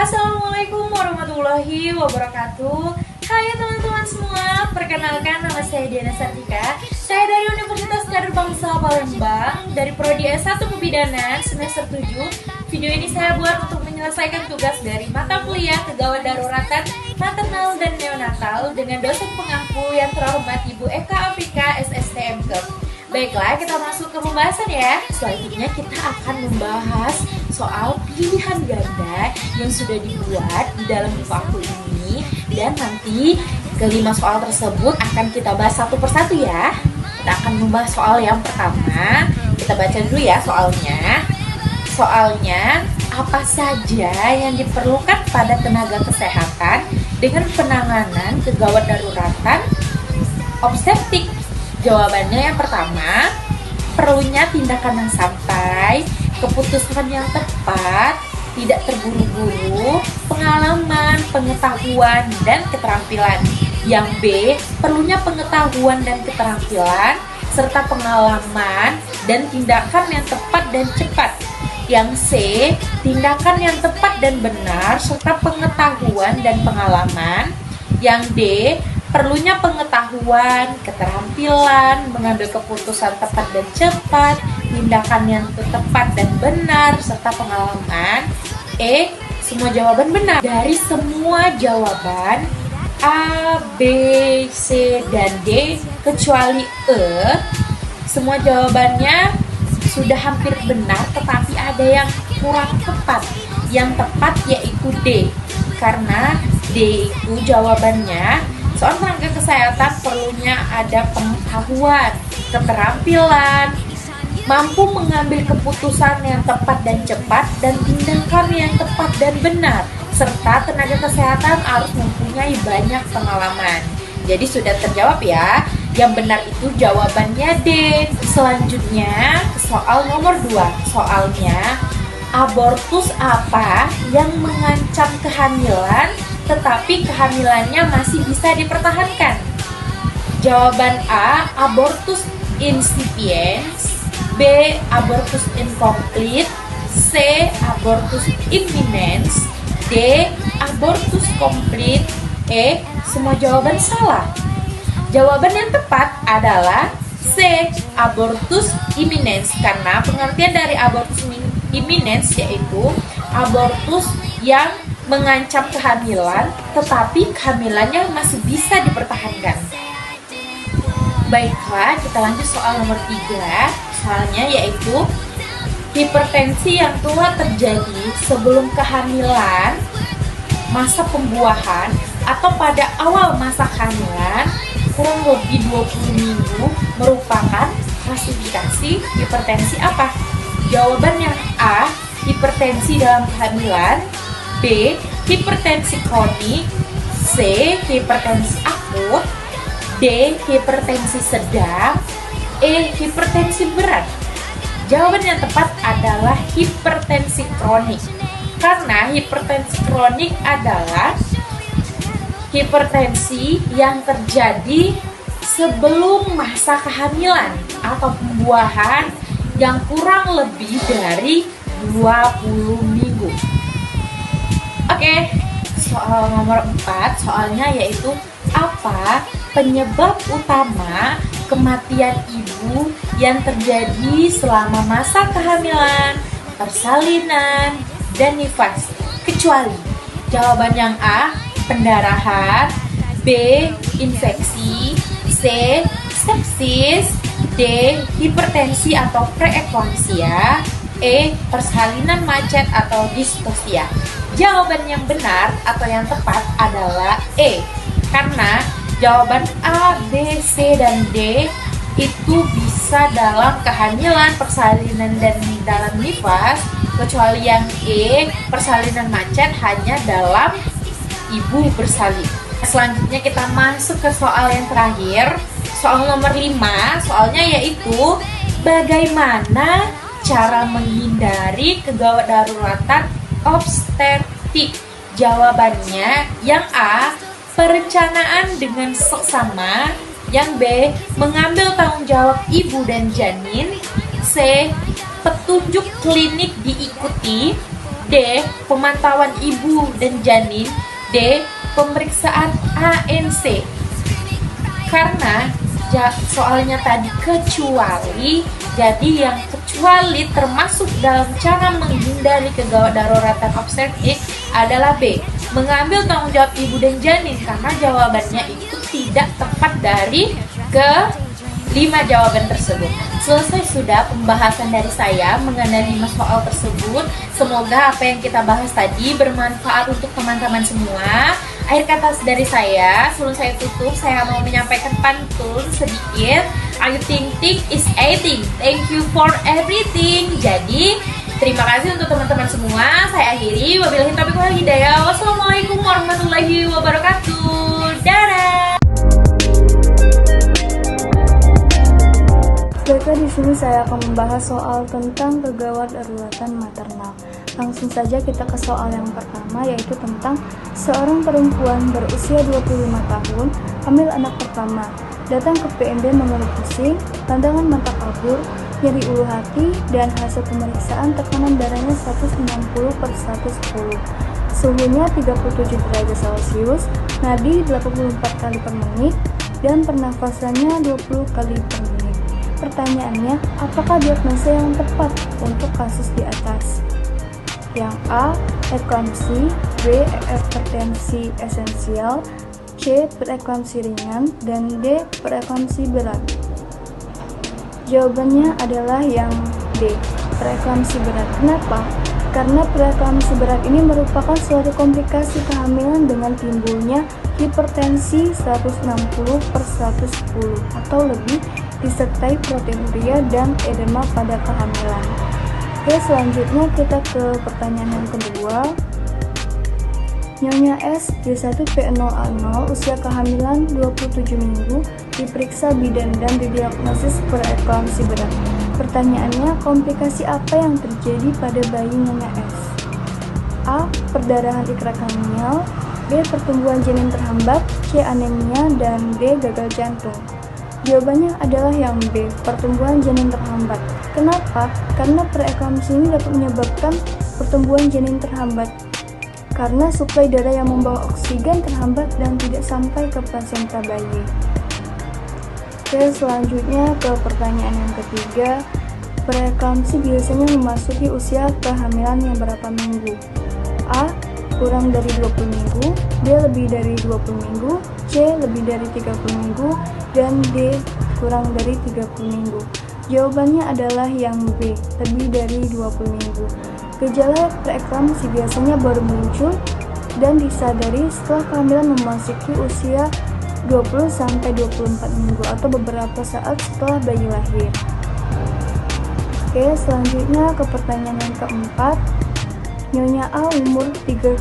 Assalamualaikum warahmatullahi wabarakatuh. Hai teman-teman semua, perkenalkan nama saya Diana Sartika. Saya dari Universitas Kader Bangsa Palembang, dari Prodi S1 Kebidanan semester 7. Video ini saya buat untuk menyelesaikan tugas dari mata kuliah Kegawat Daruratan Maternal dan Neonatal dengan dosen pengampu yang terhormat Ibu Eka Afrika SSTM Kep. Baiklah, kita masuk ke pembahasan ya. Selanjutnya kita akan membahas soal pilihan ganda yang sudah dibuat di dalam buku aku ini. Dan nanti kelima soal tersebut akan kita bahas satu persatu ya. Kita akan membahas soal yang pertama. Kita baca dulu ya soalnya. Soalnya, apa saja yang diperlukan pada tenaga kesehatan dengan penanganan kegawat daruratan obstetrik? Jawabannya yang pertama, perlunya tindakan yang santai, keputusan yang tepat, tidak terburu-buru, pengalaman, pengetahuan, dan keterampilan. Yang B, perlunya pengetahuan dan keterampilan, serta pengalaman dan tindakan yang tepat dan cepat. Yang C, tindakan yang tepat dan benar, serta pengetahuan dan pengalaman. Yang D, perlunya pengetahuan, keterampilan, mengambil keputusan tepat dan cepat, tindakan yang tepat dan benar, serta pengalaman. E, semua jawaban benar. Dari semua jawaban A, B, C, dan D kecuali E, semua jawabannya sudah hampir benar, tetapi ada yang kurang tepat. Yang tepat yaitu D, karena D itu jawabannya seorang tenaga kesehatan perlunya ada pengetahuan, keterampilan, mampu mengambil keputusan yang tepat dan cepat, dan tindakan yang tepat dan benar, serta tenaga kesehatan harus mempunyai banyak pengalaman. Jadi sudah terjawab ya. Yang benar itu jawabannya D. Selanjutnya soal nomor 2. Soalnya, abortus apa yang mengancam kehamilan tetapi kehamilannya masih bisa dipertahankan? Jawaban A, abortus incipiens. B, abortus incomplete. C, abortus imminens. D, abortus complete. E, semua jawaban salah. Jawaban yang tepat adalah C, abortus imminens, karena pengertian dari abortus imminens yaitu abortus yang mengancam kehamilan tetapi kehamilannya masih bisa dipertahankan. Baiklah, kita lanjut soal nomor 3. Soalnya yaitu hipertensi yang telah terjadi sebelum kehamilan, masa pembuahan, atau pada awal masa kehamilan kurang lebih 20 minggu merupakan klasifikasi hipertensi apa? Jawaban yang A, hipertensi dalam kehamilan. B, hipertensi kronik. C, hipertensi akut. D, hipertensi sedang. E, hipertensi berat. Jawaban yang tepat adalah hipertensi kronik, karena hipertensi kronik adalah hipertensi yang terjadi sebelum masa kehamilan atau pembuahan yang kurang lebih dari 20 minggu. Oke, soal nomor 4, soalnya yaitu apa penyebab utama kematian ibu yang terjadi selama masa kehamilan, persalinan, dan nifas, kecuali? Jawaban yang A, pendarahan. B, infeksi. C, sepsis. D, hipertensi atau preeklamsia. E, persalinan macet atau distosia. Jawaban yang benar atau yang tepat adalah E, karena jawaban A, B, C, dan D itu bisa dalam kehamilan, persalinan, dan dalam nifas, kecuali yang E, persalinan macet, hanya dalam ibu bersalin. Selanjutnya kita masuk ke soal yang terakhir, soal nomor 5. Soalnya yaitu bagaimana cara menghindari kegawat daruratan obstetrik? Jawabannya yang A, perencanaan dengan seksama. Yang B, mengambil tanggung jawab ibu dan janin. C, petunjuk klinik diikuti. D, D. Pemantauan ibu dan janin. D. Pemeriksaan ANC. Karena soalnya tadi kecuali, jadi yang kecuali termasuk dalam cara menghindari kegawat daruratan obstetrik adalah B. Mengambil tanggung jawab ibu dan janin, karena jawabannya itu tidak tepat dari ke-5 jawaban tersebut. Selesai sudah pembahasan dari saya mengenai 5 soal tersebut. Semoga apa yang kita bahas tadi bermanfaat untuk teman-teman semua. Akhir kata dari saya, sebelum saya tutup, saya mau menyampaikan pantun sedikit. Ayu Ting Ting is 18. Thank you for everything. Jadi, terima kasih untuk teman-teman semua. Saya akhiri. Wabillahi taufiq wal hidayah. Wassalamualaikum warahmatullahi wabarakatuh. Dadah. Baiklah, di sini saya akan membahas soal tentang kegawat daruratan maternal. Langsung saja kita ke soal yang pertama, yaitu tentang seorang perempuan berusia 25 tahun, hamil anak pertama, datang ke PMB mengeluh pusing, pandangan mata kabur, nyeri ulu hati, dan hasil pemeriksaan tekanan darahnya 190/110. Suhunya 37 derajat Celcius, nadi 84 kali per menit, dan pernafasannya 20 kali per menit. Pertanyaannya, apakah diagnosa yang tepat untuk kasus di atas? Yang A. Preeklamsi, B. Hipertensi esensial, C. Preeklamsi ringan, dan D. Preeklamsi berat. Jawabannya adalah yang D. Preeklamsi berat. Kenapa? Karena preeklamsi berat ini merupakan suatu komplikasi kehamilan dengan timbulnya hipertensi 160/110 atau lebih, disertai proteinuria dan edema pada kehamilan. Oke, selanjutnya kita ke pertanyaan yang kedua. Nyonya S, D1P0A0, usia kehamilan 27 minggu, diperiksa bidan dan didiagnosis preeklamsi berat. Pertanyaannya, komplikasi apa yang terjadi pada bayi Nyonya S? A. Perdarahan intrakranial, B. Pertumbuhan janin terhambat, C. Anemia, dan D. Gagal jantung. Jawabannya adalah yang B, pertumbuhan janin terhambat. Kenapa? Karena preeklamsi ini dapat menyebabkan pertumbuhan janin terhambat karena suplai darah yang membawa oksigen terhambat dan tidak sampai ke plasenta bayi. Oke, selanjutnya ke pertanyaan yang ketiga. Preeklamsi biasanya memasuki usia kehamilan yang berapa minggu? A. Kurang dari 20 minggu, B. Lebih dari 20 minggu, C. Lebih dari 30 minggu, dan D. Kurang dari 30 minggu. Jawabannya adalah yang B, lebih dari 20 minggu. Gejala preeklamsi biasanya baru muncul dan disadari setelah kehamilan memasuki usia 20-24 minggu atau beberapa saat setelah bayi lahir. Oke, selanjutnya ke pertanyaan yang keempat. Nyonya A umur 31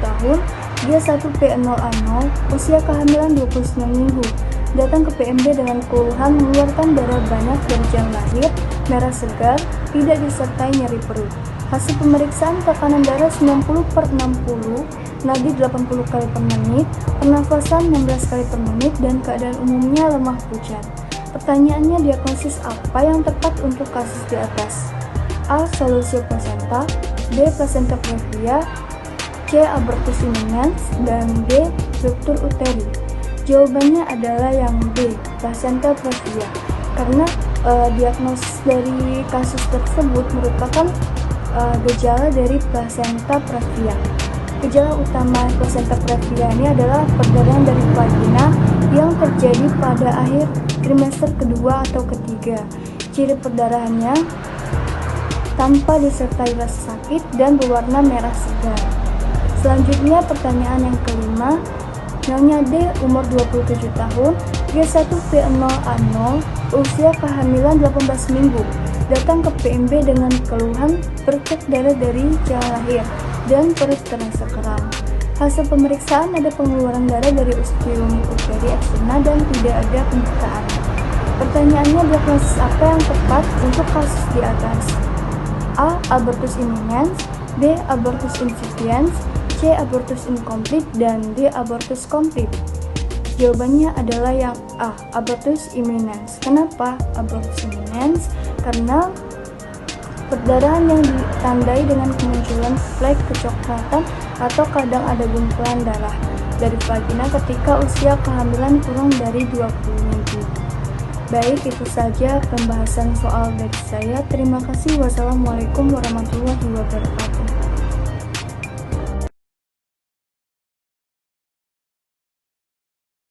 tahun, dia 1P0A0, usia kehamilan 29 minggu, datang ke PMB dengan keluhan mengeluarkan darah banyak dari janin lahir, merah segar, tidak disertai nyeri perut. Hasil pemeriksaan tekanan darah 90/60, nadi 80 kali per menit, pernafasan 16 kali per menit, dan keadaan umumnya lemah pucat. Pertanyaannya, diagnosis apa yang tepat untuk kasus di atas? A. Solusi plasenta, B. Placenta previa, C. Abortus imminens, dan D. Ruptur uteri. Jawabannya adalah yang B, placenta previa. Karena diagnosis dari kasus tersebut merupakan gejala dari placenta previa. Gejala utama placenta previa ini adalah perdarahan dari vagina yang terjadi pada akhir trimester kedua atau ketiga. Ciri perdarahannya tanpa disertai rasa sakit dan berwarna merah segar. Selanjutnya pertanyaan yang kelima. Nyonya D umur 27 tahun, G1P0A0, usia kehamilan 18 minggu, datang ke PMB dengan keluhan bercak darah dari janin lahir dan perut terasa kram. Hasil pemeriksaan ada pengeluaran darah dari ostium uteri eksterna dan tidak ada pembukaan. Pertanyaannya, diagnosis apa yang tepat untuk kasus di atas? A. Abortus imminens, B. Abortus insipiens, C. Abortus incomplete, dan D. Abortus complete. Jawabannya adalah yang A. Abortus imminens. Kenapa abortus imminens? Karena Perdarahan yang ditandai dengan kemunculan flek kecoklatan atau kadang ada gumpalan darah dari vagina ketika usia kehamilan kurang dari 20 minggu. Baik, itu saja pembahasan soal dari saya. Terima kasih. Wassalamualaikum warahmatullahi wabarakatuh.